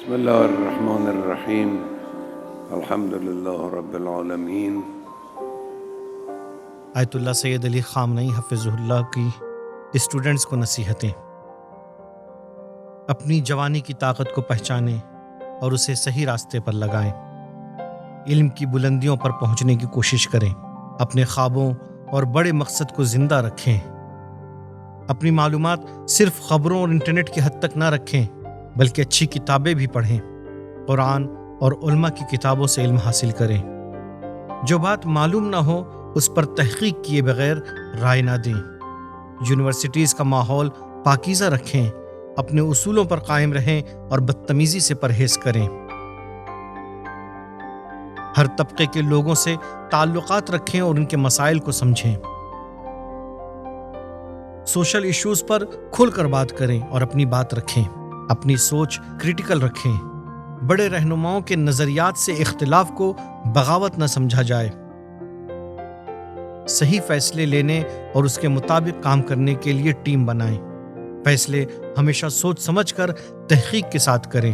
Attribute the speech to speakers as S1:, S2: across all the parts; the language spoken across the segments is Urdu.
S1: بسم اللہ الرحمن الرحیم الحمدللہ رب العالمین۔
S2: آیت اللہ سید علی خامنئی حفظہ اللہ کی اسٹوڈنٹس کو نصیحتیں۔ اپنی جوانی کی طاقت کو پہچانیں اور اسے صحیح راستے پر لگائیں۔ علم کی بلندیوں پر پہنچنے کی کوشش کریں۔ اپنے خوابوں اور بڑے مقصد کو زندہ رکھیں۔ اپنی معلومات صرف خبروں اور انٹرنیٹ کی حد تک نہ رکھیں بلکہ اچھی کتابیں بھی پڑھیں۔ قرآن اور علماء کی کتابوں سے علم حاصل کریں۔ جو بات معلوم نہ ہو اس پر تحقیق کیے بغیر رائے نہ دیں۔ یونیورسٹیز کا ماحول پاکیزہ رکھیں۔ اپنے اصولوں پر قائم رہیں اور بدتمیزی سے پرہیز کریں۔ ہر طبقے کے لوگوں سے تعلقات رکھیں اور ان کے مسائل کو سمجھیں۔ سوشل ایشوز پر کھل کر بات کریں اور اپنی بات رکھیں۔ اپنی سوچ کریٹیکل رکھیں۔ بڑے رہنماؤں کے نظریات سے اختلاف کو بغاوت نہ سمجھا جائے۔ صحیح فیصلے لینے اور اس کے مطابق کام کرنے کے لیے ٹیم بنائیں۔ فیصلے ہمیشہ سوچ سمجھ کر تحقیق کے ساتھ کریں۔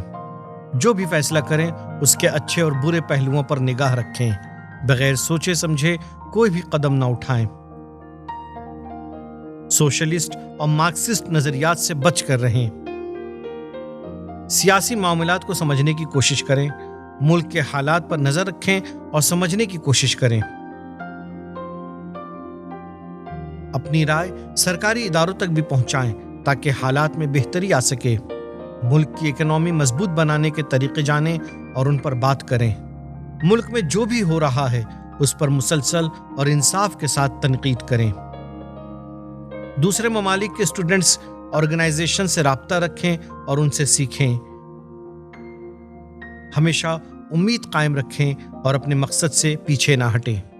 S2: جو بھی فیصلہ کریں اس کے اچھے اور برے پہلوؤں پر نگاہ رکھیں۔ بغیر سوچے سمجھے کوئی بھی قدم نہ اٹھائیں۔ سوشلسٹ اور مارکسسٹ نظریات سے بچ کر رہیں۔ سیاسی معاملات کو سمجھنے کی کوشش کریں۔ ملک کے حالات پر نظر رکھیں اور سمجھنے کی کوشش کریں۔ اپنی رائے سرکاری اداروں تک بھی پہنچائیں تاکہ حالات میں بہتری آ سکے۔ ملک کی اکنامی مضبوط بنانے کے طریقے جانیں اور ان پر بات کریں۔ ملک میں جو بھی ہو رہا ہے اس پر مسلسل اور انصاف کے ساتھ تنقید کریں۔ دوسرے ممالک کے اسٹوڈنٹس آرگنائزیشن سے رابطہ رکھیں اور ان سے سیکھیں۔ ہمیشہ امید قائم رکھیں اور اپنے مقصد سے پیچھے نہ ہٹیں۔